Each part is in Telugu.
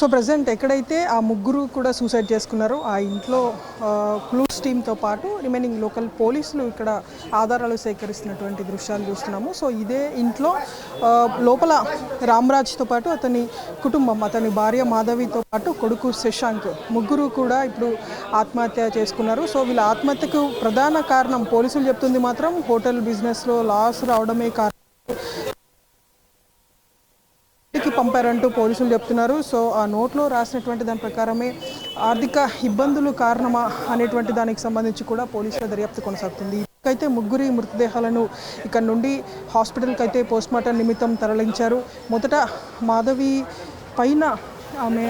సో ప్రజెంట్ ఎక్కడైతే ఆ ముగ్గురు కూడా సూసైడ్ చేసుకున్నారో ఆ ఇంట్లో క్లూస్ టీమ్తో పాటు రిమైనింగ్ లోకల్ పోలీసులు ఇక్కడ ఆధారాలు సేకరిస్తున్నటువంటి దృశ్యాలు చూస్తున్నాము. సో ఇదే ఇంట్లో లోపల రామరాజ్తో పాటు అతని కుటుంబం, అతని భార్య మాధవితో పాటు కొడుకు శశాంక్ ముగ్గురు కూడా ఇప్పుడు ఆత్మహత్య చేసుకున్నారు. సో వీళ్ళ ఆత్మహత్యకు ప్రధాన కారణం పోలీసులు చెప్తుంది మాత్రం హోటల్ బిజినెస్లో లాస్ రావడమే కారణం పంపారంటూ పోలీసులు చెప్తున్నారు. సో ఆ నోట్లో రాసినటువంటి దాని ప్రకారమే ఆర్థిక ఇబ్బందులు కారణమా అనేటువంటి దానికి సంబంధించి కూడా పోలీసుల దర్యాప్తు కొనసాగుతుంది. అయితే ముగ్గురి మృతదేహాలను ఇక్కడ నుండి హాస్పిటల్కి అయితే పోస్ట్మార్టం నిమిత్తం తరలించారు. మొదట మాధవి పైన ఆమె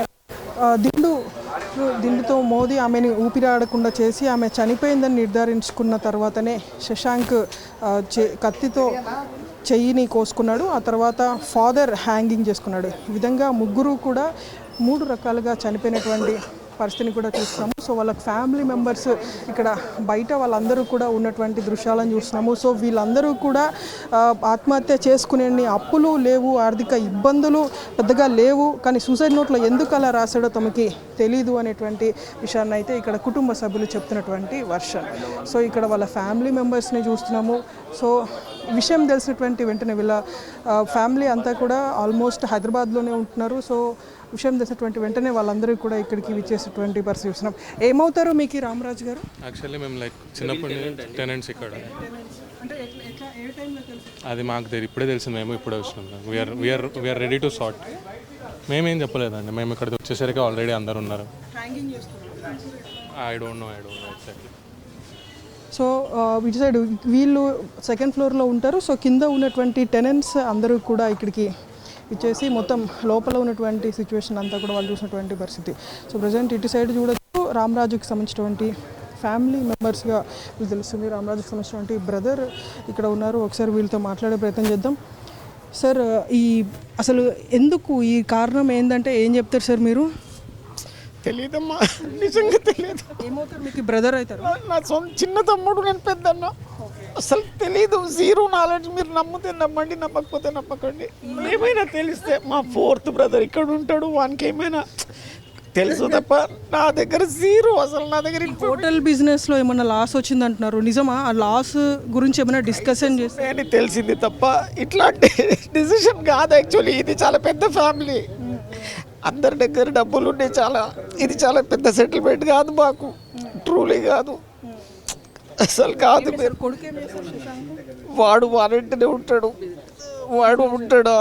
దిండుతో మోది ఆమెని ఊపిరాడకుండా చేసి ఆమె చనిపోయిందని నిర్ధారించుకున్న తర్వాతనే శశాంక్ కత్తితో చెయ్యిని కోసుకున్నాడు. ఆ తర్వాత ఫాదర్ హ్యాంగింగ్ చేసుకున్నాడు. ఈ విధంగా ముగ్గురు కూడా 3 రకాలుగా చనిపోయినటువంటి పరిస్థితిని కూడా చూస్తున్నాము. సో వాళ్ళ ఫ్యామిలీ మెంబర్స్ ఇక్కడ బయట వాళ్ళందరూ కూడా ఉన్నటువంటి దృశ్యాలను చూస్తున్నాము. సో వీళ్ళందరూ కూడా ఆత్మహత్య చేసుకునే అప్పులు లేవు, ఆర్థిక ఇబ్బందులు పెద్దగా లేవు, కానీ సూసైడ్ నోట్లో ఎందుకు అలా రాశాడో తమకి తెలీదు అనేటువంటి విషయాన్ని అయితే ఇక్కడ కుటుంబ సభ్యులు చెప్తున్నటువంటి వర్షన్. సో ఇక్కడ వాళ్ళ ఫ్యామిలీ మెంబర్స్ని చూస్తున్నాము. సో విషయం తెలిసినటువంటి వెంటనే వీళ్ళ ఫ్యామిలీ అంతా కూడా ఆల్మోస్ట్ హైదరాబాద్లోనే ఉంటున్నారు. సో విషయం తెలిసినటువంటి వెంటనే వాళ్ళందరూ కూడా ఇక్కడికి విచ్చేసేటువంటి పరిస్థితి చూస్తున్నాం. ఏమవుతారు మీకు రామరాజు గారు? యాక్చువల్లీ మేము చిన్నప్పటి టెనెంట్స్ ఇక్కడ. అది మాకు ఇప్పుడే తెలిసింది, మేము ఇప్పుడే వచ్చినాం. We are ready to start. మేమేం చెప్పలేదండి, మేము ఇక్కడికి వచ్చేసరికి ఆల్రెడీ అందరు ఉన్నారు. I don't know exactly. So ఇటు సైడ్ వీళ్ళు సెకండ్ ఫ్లోర్లో ఉంటారు. సో కింద ఉన్నటువంటి టెనెంట్స్ అందరూ కూడా ఇక్కడికి ఇచ్చేసి మొత్తం లోపల ఉన్నటువంటి సిచ్యువేషన్ అంతా కూడా వాళ్ళు చూసినటువంటి పరిస్థితి. సో ప్రజెంట్ ఇటు సైడ్ చూడొచ్చు రామరాజుకి సంబంధించినటువంటి ఫ్యామిలీ మెంబర్స్గా వీళ్ళు తెలుస్తుంది. రామరాజుకి సంబంధించినటువంటి బ్రదర్ ఇక్కడ ఉన్నారు. ఒకసారి వీళ్ళతో మాట్లాడే ప్రయత్నం చేద్దాం. సార్, అసలు ఎందుకు ఈ కారణం ఏంటంటే ఏం చెప్తారు సార్ మీరు? తెలియదమ్మా, నిజంగా తెలియదు. ఏమవుతారు మీకు? బ్రదర్ అవుతారు. నా చిన్న తమ్ముడు, నేను పెద్దన్న. అసలు తెలీదు, జీరో నాలెడ్జ్. మీరు నమ్మితే నమ్మండి, నమ్మకపోతే నమ్మకండి. ఏమైనా తెలిస్తే మా 4th బ్రదర్ ఇక్కడ ఉంటాడు, వానికి ఏమైనా తెలుసు తప్ప నా దగ్గర జీరో. అసలు నా దగ్గర హోటల్ బిజినెస్లో ఏమైనా లాస్ వచ్చింది అంటున్నారు, నిజమా? ఆ లాస్ గురించి ఏమైనా డిస్కషన్ చేస్తే అని తెలిసింది తప్ప ఇట్లాంటి డిసిషన్ కాదు. యాక్చువల్లీ ఇది చాలా పెద్ద ఫ్యామిలీ, అందరి దగ్గర డబ్బులు ఉండే. ఇది చాలా పెద్ద సెటిల్మెంట్ కాదు మాకు, ట్రూలీ కాదు, అసలు కాదు. మీరు వాడు వారంటనే ఉంటాడు, వాడు ఉంటాడా?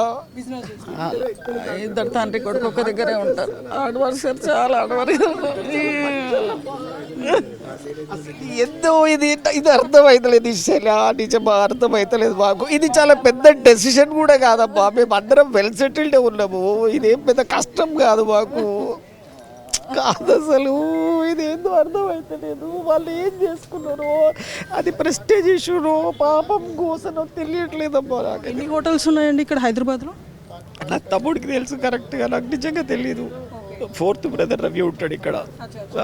ఇద్దరు తండ్రి కొడుకు ఒక దగ్గరే ఉంటారు. ఆడవారు చాలా ఆడవారు. ఎంతో ఇది అర్థమైతలేదు. నిజమా అర్థమైతలేదు మాకు. ఇది చాలా పెద్ద డెసిషన్ కూడా కాదమ్మా. మేము అందరం వెల్ సెటిల్డే ఉన్నాము. ఇదేం పెద్ద కష్టం కాదు మాకు, కాదు అసలు. ఇదేందో అర్థమైతలేదు. వాళ్ళు ఏం చేసుకున్నారో, అది ప్రెస్టేజ్ ఇష్యూనో పాపం కోసనో తెలియట్లేదమ్మా నాకు. ఎన్ని హోటల్స్ ఉన్నాయండి ఇక్కడ హైదరాబాద్లో? నా తమ్ముడికి తెలుసు కరెక్ట్గా, నాకు నిజంగా తెలీదు. 4th బ్రదర్ రవి ఉంటాడు ఇక్కడ,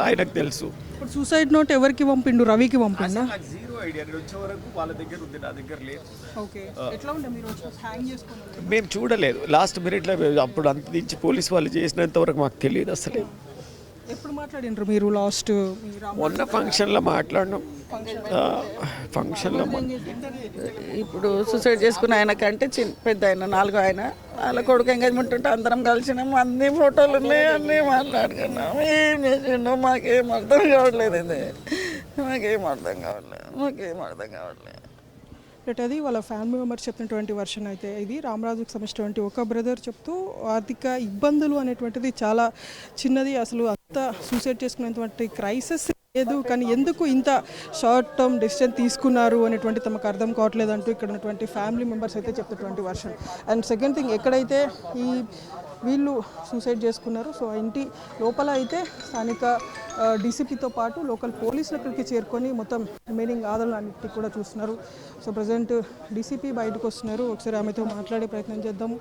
ఆయనకు తెలుసు. ఇప్పుడు సూసైడ్ నోట్ ఎవరికి పంపిండు? రవికి పంపిండా? Zero idea. వచ్చే వరకు వాళ్ళ దగ్గర ఉంది, నా దగ్గర లేదు. ఓకే, ఎట్లా ఉండే మీరు హ్యాంగ్ చేసుకున్నారు? మేము చూడలేదు, లాస్ట్ మినిట్లో అప్పుడు అంత దించి పోలీస్ వాళ్ళు చేసినంత వరకు మాకు తెలియదు అసలు. ఎప్పుడు మాట్లాడినారు మీరు లాస్ట్? మొన్న ఫంక్షన్లో మాట్లాడినాం. ఫంక్షన్లో ఇప్పుడు సూసైడ్ చేసుకున్న ఆయన కంటే పెద్ద ఆయన 4వ ఆయన, వాళ్ళ కొడుకు ఎంగేజ్మెంట్ ఉంటే అందరం కలిసినాం. అన్ని ఫోటోలు ఉన్నాయి, అన్నీ మాట్లాడుకున్నాం. ఏం చేసిండో మాకేం అర్థం కావట్లేదు. ఇది మాకేం అర్థం కావట్లేదు. అది వాళ్ళ ఫ్యామిలీ మెంబర్స్ చెప్పినటువంటి వర్షన్ అయితే ఇది. రామరాజుకు సంబంధించినటువంటి ఒక బ్రదర్ చెప్తూ ఆర్థిక ఇబ్బందులు అనేటువంటిది చాలా చిన్నది, అసలు అంత సూసైడ్ చేసుకునేటువంటి క్రైసిస్ లేదు, కానీ ఎందుకు ఇంత షార్ట్ టర్మ్ డెసిషన్ తీసుకున్నారు అనేటువంటి తమకు అర్థం కావట్లేదు అంటూ ఇక్కడ ఉన్నటువంటి ఫ్యామిలీ మెంబర్స్ అయితే చెప్తున్నటువంటి వర్షన్. అండ్ సెకండ్ థింగ్, ఎక్కడైతే వీళ్ళు సూసైడ్ చేసుకున్నారు, సో ఇంటి లోపల అయితే స్థానిక డీసీపీతో పాటు లోకల్ పోలీసులు ఇక్కడికి చేరుకొని మొత్తం రిమైనింగ్ ఆధారాలన్నింటినీ కూడా చూస్తున్నారు. సో ప్రజెంట్ డీసీపీ బయటకు వస్తున్నారు. ఒకసారి ఆమెతో మాట్లాడే ప్రయత్నం చేద్దాము.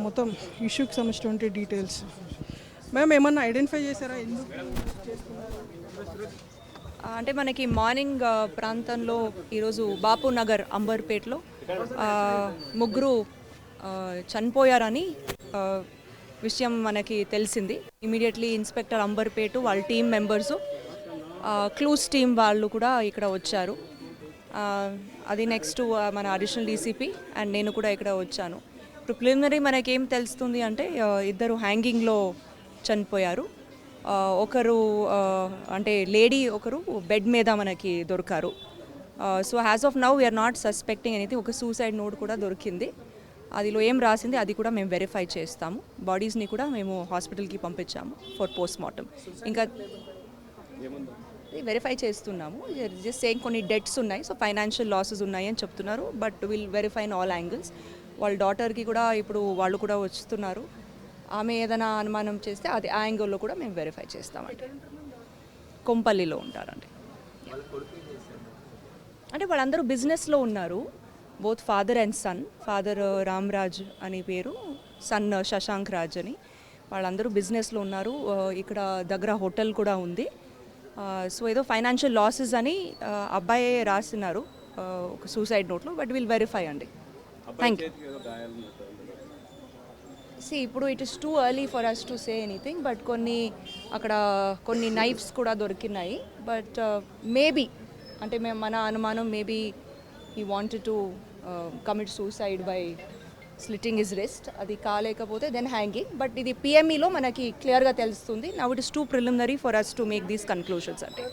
మొత్తం ఇష్యూకి సంబంధించినటువంటి డీటెయిల్స్ మ్యామ్ ఏమన్నా ఐడెంటిఫై చేశారా? ఎందుకు చేసుకున్నారు? అంటే మనకి మార్నింగ్ ప్రాంతంలో ఈరోజు బాపు నగర్ అంబర్పేటలో ముగ్గురు చనిపోయారని విషయం మనకి తెలిసింది. ఇమీడియట్లీ ఇన్స్పెక్టర్ అంబర్పేట వాళ్ళ టీం మెంబర్సు, క్లూస్ టీం వాళ్ళు కూడా ఇక్కడ వచ్చారు. అది నెక్స్ట్ మన అడిషనల్ డీసీపీ అండ్ నేను కూడా ఇక్కడ వచ్చాను. ఇప్పుడు ప్రిలిమినరీ మనకేం తెలుస్తుంది అంటే ఇద్దరు హ్యాంగింగ్లో చనిపోయారు. ఒకరు అంటే లేడీ ఒకరు బెడ్ మీద మనకి దొరికారు. So as of now we are not suspecting anything. ఒక సూసైడ్ నోట్ కూడా దొరికింది. అదిలో ఏం రాసింది అది కూడా మేము వెరిఫై చేస్తాము. బాడీస్ని కూడా మేము హాస్పిటల్కి పంపించాము ఫర్ పోస్ట్ మార్టం. ఇంకా వెరిఫై చేస్తున్నాము. జస్ట్ సేయింగ్ కొన్ని డెట్స్ ఉన్నాయి, సో ఫైనాన్షియల్ లాసెస్ ఉన్నాయి అని చెప్తున్నారు. But will verify in all angles. వాళ్ళ డాటర్కి కూడా ఇప్పుడు వాళ్ళు కూడా వస్తున్నారు. ఆమె ఏదైనా అనుమానం చేస్తే అది ఆ యాంగిల్లో కూడా మేము వెరిఫై చేస్తామండి. కొంపల్లిలో ఉంటారండి. అంటే వాళ్ళందరూ బిజినెస్లో ఉన్నారు. Both father and son. Father Ramraj అని పేరు, సన్ శశాంక్ రాజ్ అని. వాళ్ళందరూ బిజినెస్లో ఉన్నారు. ఇక్కడ దగ్గర హోటల్ కూడా ఉంది. సో ఏదో ఫైనాన్షియల్ లాసెస్ అని అబ్బాయి రాస్తున్నారు ఒక సూసైడ్ నోట్లో. బట్ విల్ వెరిఫై అండి. Thank you. ఇప్పుడు it is too early for us to say anything. But అక్కడ కొన్ని నైఫ్స్ కూడా దొరికినాయి. బట్ మేబీ అంటే మన అనుమానం maybe he wanted to commit suicide by slitting his wrist. అది కాలేకపోతే దెన్ హ్యాంగింగ్. బట్ ఇది పిఎంఈలో మనకి క్లియర్గా తెలుస్తుంది. Now it is too preliminary for us to make these conclusions. అంటే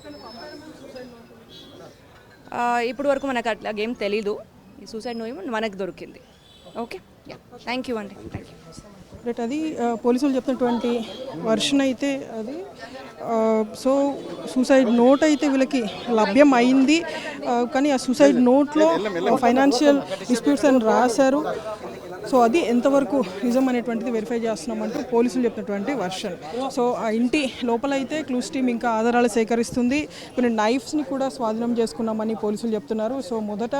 ఇప్పుడు వరకు మనకు అట్లాగేం తెలీదు. ఈ సూసైడ్ నోట్ మనకు దొరికింది. ఓకే, యా, థ్యాంక్ యూ అండి. Thank you. రైట్, అది పోలీసులు చెప్తున్నటువంటి వర్షన్ అయితే అది. సో సూసైడ్ నోట్ అయితే వీళ్ళకి లభ్యం అయింది. కానీ ఆ సూసైడ్ నోట్లో ఫైనాన్షియల్ డిస్ప్యూట్స్ అని రాశారు. సో అది ఎంతవరకు నిజం అనేటువంటిది వెరిఫై చేస్తున్నామంటూ పోలీసులు చెప్పినటువంటి వర్షన్. సో ఆ ఇంటి లోపల అయితే క్లూస్ టీమ్ ఇంకా ఆధారాలు సేకరిస్తుంది. కొన్ని నైఫ్స్ని కూడా స్వాధీనం చేసుకున్నామని పోలీసులు చెప్తున్నారు. సో మొదట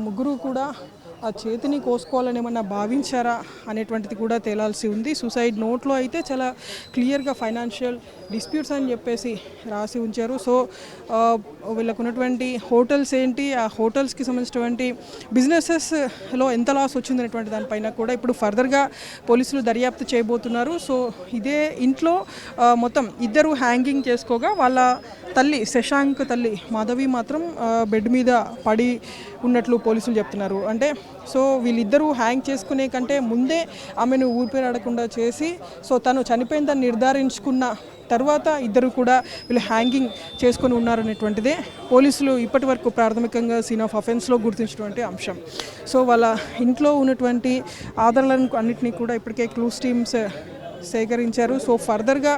ముగ్గురు కూడా ఆ చేతిని కోసుకోవాలని ఏమన్నా భావించారా అనేటువంటిది కూడా తేలాల్సి ఉంది. సూసైడ్ నోట్లో అయితే చాలా క్లియర్గా ఫైనాన్షియల్ డిస్ప్యూట్స్ అని చెప్పేసి రాసి ఉంచారు. సో వీళ్ళకు ఉన్నటువంటి హోటల్స్ ఏంటి, ఆ హోటల్స్కి సంబంధించినటువంటి బిజినెసెస్లో ఎంత లాస్ వచ్చింది అనేటువంటి దానిపైన కూడా ఇప్పుడు ఫర్దర్గా పోలీసులు దర్యాప్తు చేయబోతున్నారు. సో ఇదే ఇంట్లో మొత్తం ఇద్దరు హ్యాంగింగ్ చేసుకోగా వాళ్ళ తల్లి శశాంక్ తల్లి మాధవి మాత్రం బెడ్ మీద పడి ఉన్నట్లు పోలీసులు చెప్తున్నారు. అంటే సో వీళ్ళిద్దరూ హ్యాంగ్ చేసుకునే కంటే ముందే ఆమెను ఊపిరాడకుండా చేసి సో తను చనిపోయిందని నిర్ధారించుకున్న తర్వాత ఇద్దరు కూడా వీళ్ళు హ్యాంగింగ్ చేసుకొని ఉన్నారనేటువంటిదే పోలీసులు ఇప్పటి వరకు ప్రాథమికంగా సీన్ ఆఫ్ అఫెన్స్లో గుర్తించినటువంటి అంశం. సో వాళ్ళ ఇంట్లో ఉన్నటువంటి ఆధారాలను అన్నింటినీ కూడా ఇప్పటికే క్లూస్ టీమ్స్ సేకరించారు. సో ఫర్దర్గా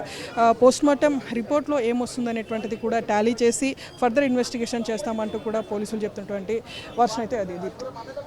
పోస్ట్మార్టం రిపోర్ట్లో ఏమొస్తుందనేటువంటిది కూడా టాలీ చేసి ఫర్దర్ ఇన్వెస్టిగేషన్ చేస్తామంటూ కూడా పోలీసులు చెప్తున్నటువంటి వర్షన్ అయితే అది.